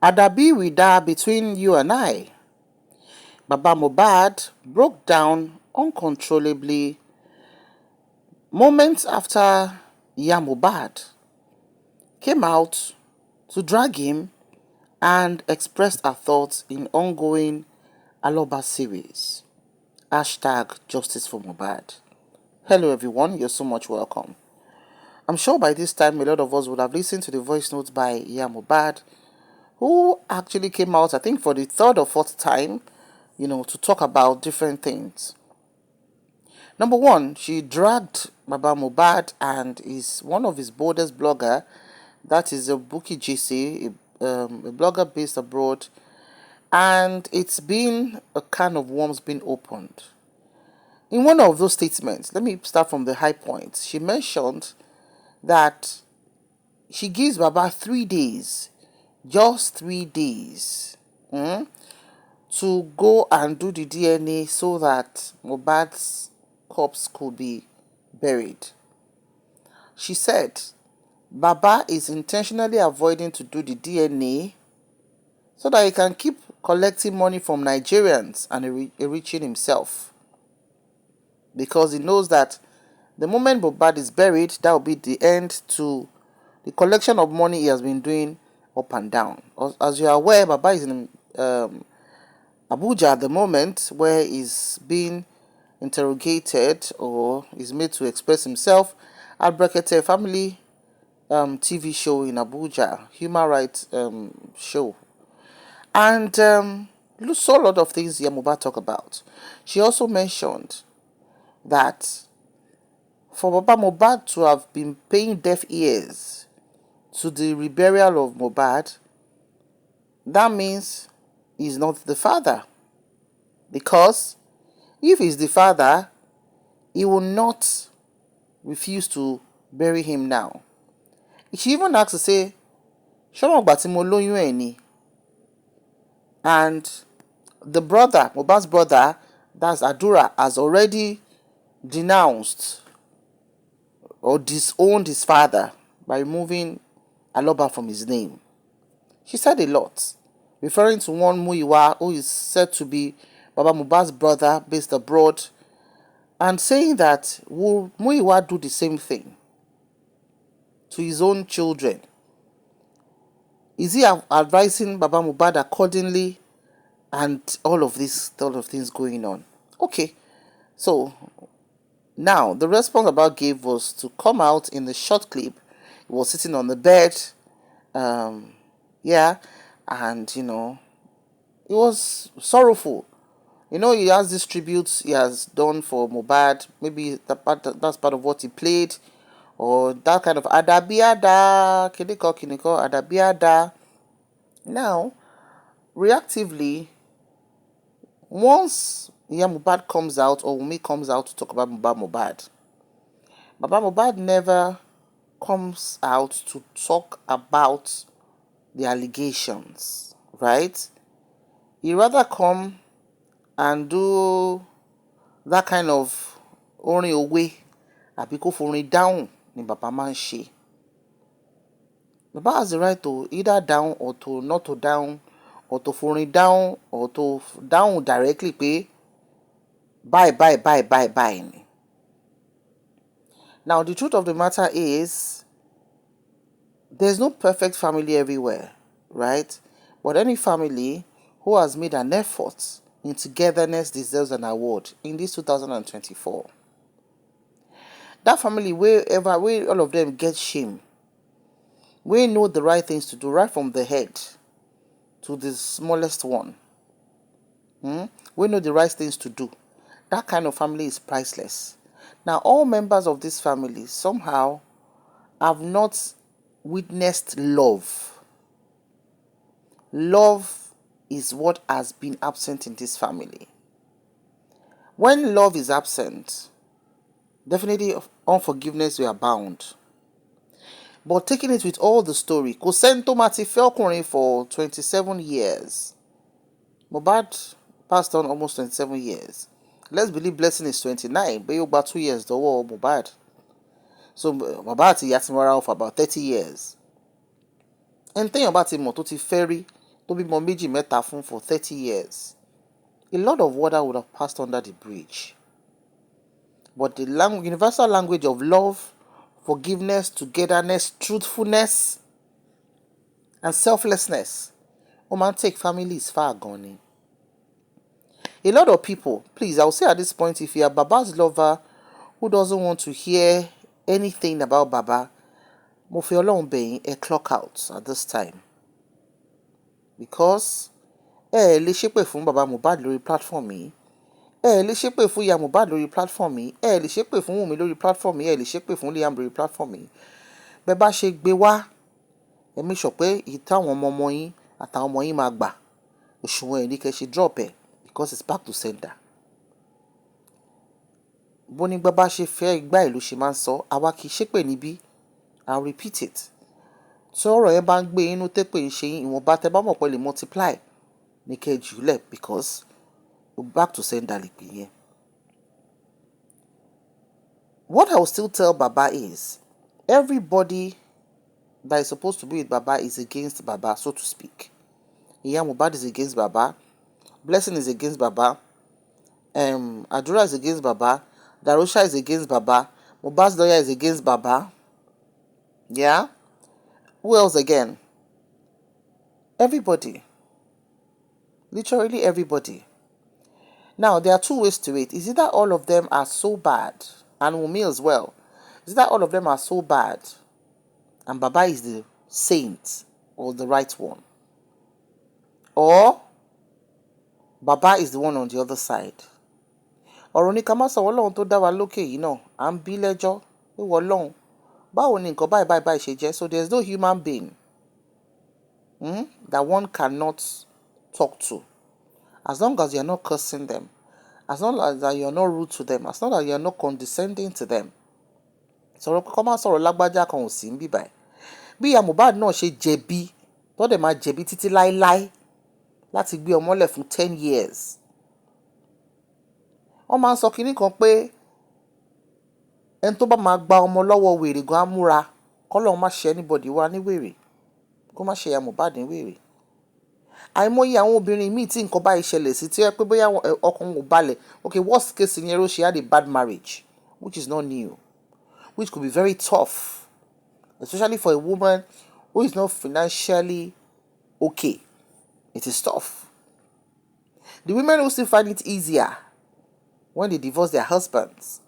Adabi will die between you and I. Baba Mohbad broke down uncontrollably moments after Iya Mohbad came out to drag him and expressed her thoughts in ongoing Aloba series. Hashtag Justice for Mohbad. Hello everyone, you're so much welcome. I'm sure by this time a lot of us would have listened to the voice notes by Iya Mohbad, who actually came out, I think, for the third or fourth time, to talk about different things. Number one, she dragged Baba Mohbad and is one of his boldest blogger, that is a Bookie GC, a blogger based abroad, and it's been a can of worms being opened. In one of those statements, let me start from the high points. She mentioned that she gives Baba 3 days, just 3 days, to go and do the DNA so that Mohbad's corpse could be buried. She said Baba is intentionally avoiding to do the DNA so that he can keep collecting money from Nigerians and enriching himself. Because he knows that the moment Mohbad is buried, that will be the end to the collection of money he has been doing up and down. As you are aware, Baba is in Abuja at the moment, where he's being interrogated or is made to express himself at Brekete Family TV show in Abuja, human rights show. And saw a lot of things Iya Mohbad talk about. She also mentioned that for Baba Mohbad to have been paying deaf ears to the reburial of Mohbad, that means he's not the father. Because if he's the father, he will not refuse to bury him now. She even asked to say, Ṣọ́mọ̀ ìgbà tí mo lóyún ẹ̀ ni? And the brother, Mohbad's brother, that's Adura, has already denounced or disowned his father by removing Aloba from his name. She said a lot, referring to one Muyiwa, who is said to be Baba Mohbad's brother based abroad, and saying that will Muyiwa do the same thing to his own children? Is he advising Baba Mohbad accordingly? And all of things going on. Okay, so now the response Baba gave was to come out in the short clip. He was sitting on the bed, and it was sorrowful. He has these tributes he has done for Mohbad. Maybe that's part of what he played, or that kind of Adabi kiniko Adabi. Now, reactively, once Iya Mohbad comes out or Wunmi comes out to talk about Mohbad, Baba Mohbad never comes out to talk about the allegations, right? He rather come and do that kind of orin òwe àbí kó forin down ni Baba máa ń ṣe. Baba has the right to either down or to not to down, or to forin down or to down directly pé bye ni. Now the truth of the matter is there's no perfect family everywhere, right? But any family who has made an effort in togetherness deserves an award in this 2024. That family, where all of them get shame, we know the right things to do, right from the head to the smallest one. We know the right things to do. That kind of family is priceless. Now, all members of this family somehow have not witnessed love. Love is what has been absent in this family. When love is absent, definitely unforgiveness will abound. But taking it with all the story, kò sẹ́ni tó máa ti fẹ́ ọkùnrin for 27 years. Mohbad passed on almost 27 years. Let's believe Blessing is 29, but about 2 years lọ́wọ́ Mohbad. So Mohbad àti ìyá ti mọ́ra for about 30 years. Ẹni téèyàn bá ti mọ̀ tó ti fẹ́ rí tó bímọ méjì mẹ́ta fún for 30 years, a lot of water would have passed under the bridge. But the universal language of love, forgiveness, togetherness, truthfulness, and selflessness, man take families far gone. A lot of people, please, I'll say at this point, if you are Baba's lover who doesn't want to hear anything about Baba, mo fi Ọlọ́run bẹ̀ yín, ẹ clock out at this time. Because lè ṣépè fún Baba Mohbad lórí platform yìí, lè ṣépè fún Iya Mohbad lórí platform yìí, lè ṣépè fún Wunmi lórí platform yìí, lè ṣépè fún Liam lórí platform yìí. Bẹ́ bá ṣe gbé wá, ẹ make sure pé ìtàwọn ọmọ yín àtàwọn ọmọ yín máa gbà òṣùwọ̀n ẹ̀ ní kẹ́ ṣe drop ẹ̀, because it's back to sender. Bó ní gbá bá ṣe fẹ́ igbá ìlú ṣe máa ń sọ, àwa kì í ṣépè níbí. I'll repeat it. Tí ọ̀rọ̀ yẹn bá ń gbé inú tépè ń ṣe yín, ìwọ̀nba tẹ́ bá mọ̀ pé lè multiply ní kẹ́ jùlẹ̀, because back to sender lè pè yẹn. What I will still tell Baba is, everybody that is supposed to be with Baba is against Baba, so to speak. Iya Mohbad is against Baba. Blessing is against Baba. Adura is against Baba. Darosha is against Baba. Mohbad's lawyer is against Baba. Yeah? Who else again? Everybody. Literally everybody. Now, there are two ways to it. Is either all of them are so bad, and Wunmi as well. Is either all of them are so bad, and Baba is the saint or the right one, or Baba is the one on the other side. Ọ̀rọ̀ ní ká má sọ Ọlọ́run tó dá wa lókè yìí náà, à ń bí lẹ́jọ́ pé Ọlọ́run, báwo ni nǹkan báyìí ṣe jẹ́? So there's no human being that one cannot talk to, as long as you're not cursing them, as long as that you're not rude to them, as long as you're not condescending to them. Sọ̀rọ̀ kọ́kọ́ má sọ̀rọ̀ lágbájá kan ò sí ń bí báyìí. Bí Iya Mohbad náà ṣe jẹ̀bi, tó dẹ̀ máa jẹ̀bi títí láéláé láti gbé ọmọlẹ̀ fún 10 years. Wọ́n máa ń sọ kinní kan pé ẹni tó bá máa gba ọmọ lọ́wọ́ wèrè gan á múra, kọ́lọ́run má ṣe anybody wá ní wèrè, kó má ṣe Iya Mohbad ní wèrè. Àìmọye àwọn obìnrin míì tí nǹkan báyìí ṣẹlẹ̀ sí, tí ó yẹ pé bóyá ọkàn ò balẹ̀. Okay, worst case scenario, she had a bad marriage, which is not new, which could be very tough, especially for a woman who is not financially okay. It is tough. The women who still find it easier when they divorce their husbands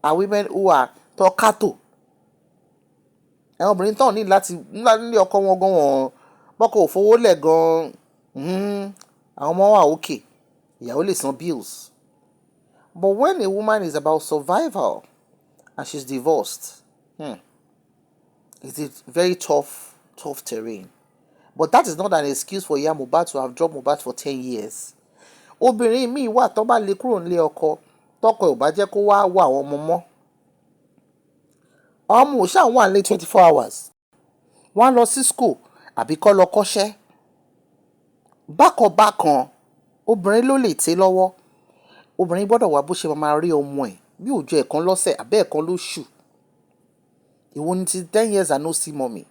are women who are tọ́kátò. Àwọn obìnrin tán ní láti nílé ọkọ wọn gan, wọn bọ́kọ ò fowó lẹ̀ gan, àwọn ọmọ wà okay, ìyàwó lè san bills. But when a woman is about survival and she's divorced, it is very tough terrain. But that is not an excuse for Iya Mohbad to have dropped Mohbad for 10 years. Obìnrin míì wà tó bá lè kúrò nílé ọkọ, tọkọ ò bá jẹ́ kó wá wá àwọn ọmọ mọ́. Ọmọ ò ṣáà wà nílé 24 hours. Wọ́n lọ sí school àbí kọ́ lọ kọ́ṣẹ́. Bákan obìnrin ló lè tẹ́ lọ́wọ́. Obìnrin gbọ́dọ̀ wá bó ṣe máa rí ọmọ ẹ̀ bí òjò ẹ̀kan lọ́sẹ̀ àbẹ́ ẹ̀kan lóṣù. Ìwọ ni ti 10 years and no see mommy.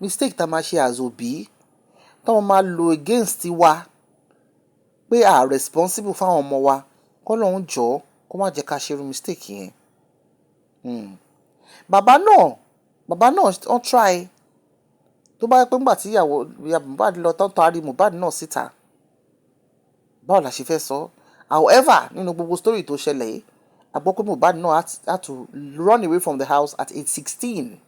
Mistake tá máa ṣe as òbí, tó máa lo against wa pé are responsible fáwọn ọmọ wa, k'Ọlọ́run jọ̀ọ́ kó má jẹ́ ká ṣe irú mistake yẹn. Bàbá náà wọ́n try. Tó bá yẹ pé nígbà tí Iya Mohbad lọ tán taari Mohbad náà síta, báwo la ṣe fẹ́ sọ? However, nínú gbogbo story tó ṣẹlẹ̀ yìí, a gbọ́ pé Mohbad náà had to run away from the house at age 16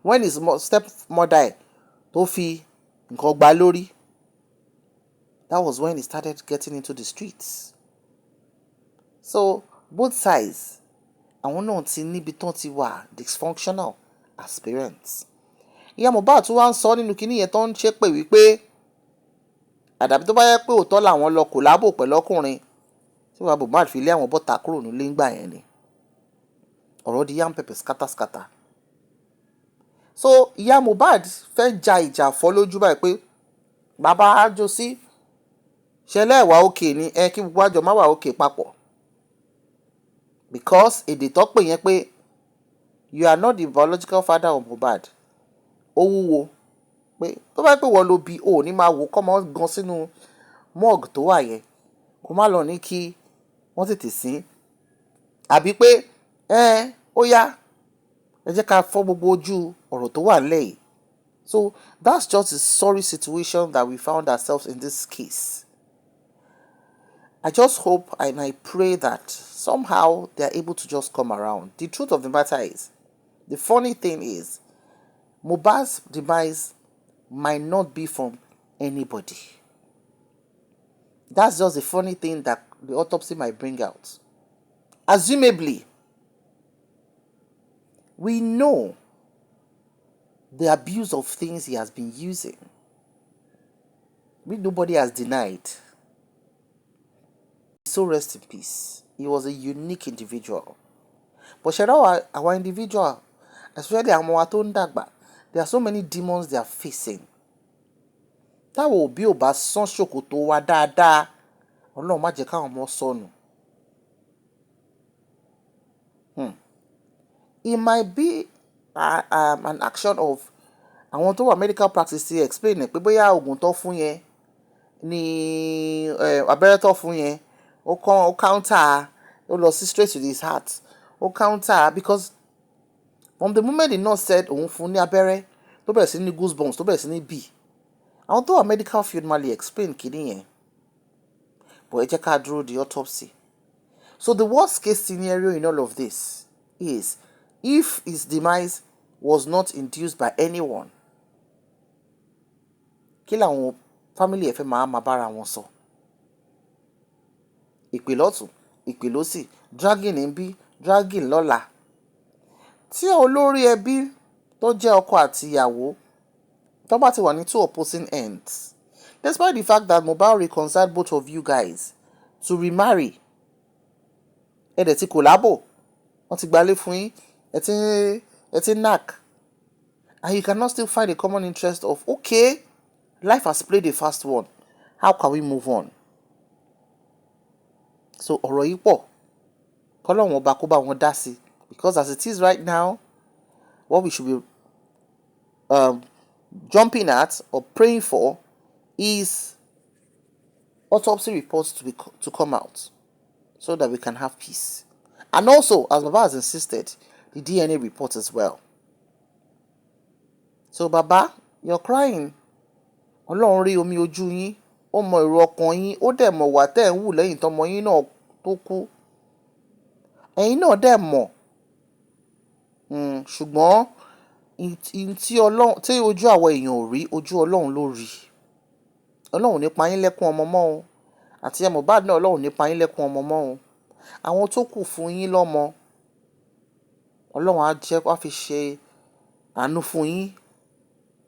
when his stepmother tó fi nǹkan gbá lórí. That was when he started getting into the streets. So both sides, àwọn náà ti níbi tán ti wà dysfunctional as parents. Iya Mohbad tún wá ń sọ nínú kinní yẹn tó ń ṣépè wípé àdàbí tó bá yẹ pé òótọ́ làwọn lọ kòlábò pẹ̀lú ọkùnrin tí bàbá Mohbad fi lé àwọn bọ́ta kúrò nílé ńgbà yẹn ni. Ọ̀rọ̀ di yam pepper scatter. So Iya Mohbad fẹ́ ja ìjà fọ́ lójú báyìí pé bàbá ájò sí ṣẹlẹ̀ wà òkè ni kí gbogbo àjọ má wà òkè papọ̀. Because èdè tó pè yẹn pé you are not the biological father of Mohbad, ó wúwo pé tó bá pè wọ́n ló bí o ní máa wò kọ́mọ gan sínú mọ́ọ̀gì tó wà yẹn kó má lọ ní kí wọ́n tètè sin àbí pé ó yá ẹ jẹ́ ká fọ́ gbogbo ojú ọ̀rọ̀ tó wà nílẹ̀ yìí. So that's just a sorry situation that we found ourselves in this case. I just hope and I pray that somehow they are able to just come around. The truth of the matter is, the funny thing is, Mohbad's demise might not be from anybody. That's just the funny thing that the autopsy might bring out. Assumably, we know the abuse of things he has been using, which nobody has denied. So rest in peace. He was a unique individual. But our individual, especially our there are so many demons they are facing. That will be about son ṣòkòtò wa dáadáa. Ọlọ́run má jẹ́ káwọn ọmọ sọnù. It might be an action of àwọn tó wà medical practice explain pé bóyá oògùn tó fún yẹn ni abẹ́rẹ́ tó fún yẹn ó counter ó lọ sí straight to his heart ó counter because from the moment the nurse said òun fún ní abẹ́rẹ́ tó bẹ̀rẹ̀ sí ní goosebumps tó bẹ̀rẹ̀ sí ní bì àwọn tó wà medical field máa lè explain kìíní yẹn but ẹ jẹ́ ká dúró the autopsy. So the worst case scenario in all of this is if his demise was not induced by anyone, kí làwọn family ẹ fẹ́ máa bára wọn sọ? Ìpè lọ́tùn, ìpè lósì, dragging ń bí, dragging lọ́la. Tí olórí ẹbí tó jẹ́ ọkọ àti ìyàwó tó bá ti wà ní two opposing ends, despite the fact that Mohbad reconciled both of you guys to remarry, ẹ dẹ̀ ti collabo, wọ́n ti gbalé fún yín, ẹ ti knack, and you cannot still find a common interest of, okay, life has played a fast one, how can we move on? So ọ̀rọ̀ yìí pọ̀, kọ́lọ́run ọba kó bá wọn dá sí, because as it is right now, what we should be jumping at or praying for is autopsy reports to come out so that we can have peace. And also, as Baba has insisted, the DNA report as well. So Baba, you're crying. Ọlọ́run rí omi ojú yín, ó mọ èrò ọkàn yín, ó dẹ̀ mọ̀ wà tẹ́ ń wù lẹ́yìn tọmọ yín náà tó kú. Ẹ̀yin náà dẹ̀ mọ̀. Ṣùgbọ́n tí ojú àwọn èèyàn ò rí, ojú Ọlọ́run ló rí. Ọlọ́run ní pa yín lẹ́kún ọmọ mọ́ o. Àti Iya Mohbad náà Ọlọ́run ní pa yín lẹ́kún ọmọ mọ́ o. Àwọn tó kù fún yín lọ́mọ, Ọlọ́run á jẹ́ wá fi ṣe àánú fún yín.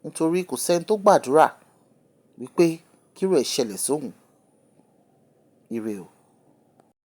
Nítorí kò sẹ́ni tó gbàdúrà wípé kírú ẹ̀ ṣẹlẹ̀ sóhun. Ire o.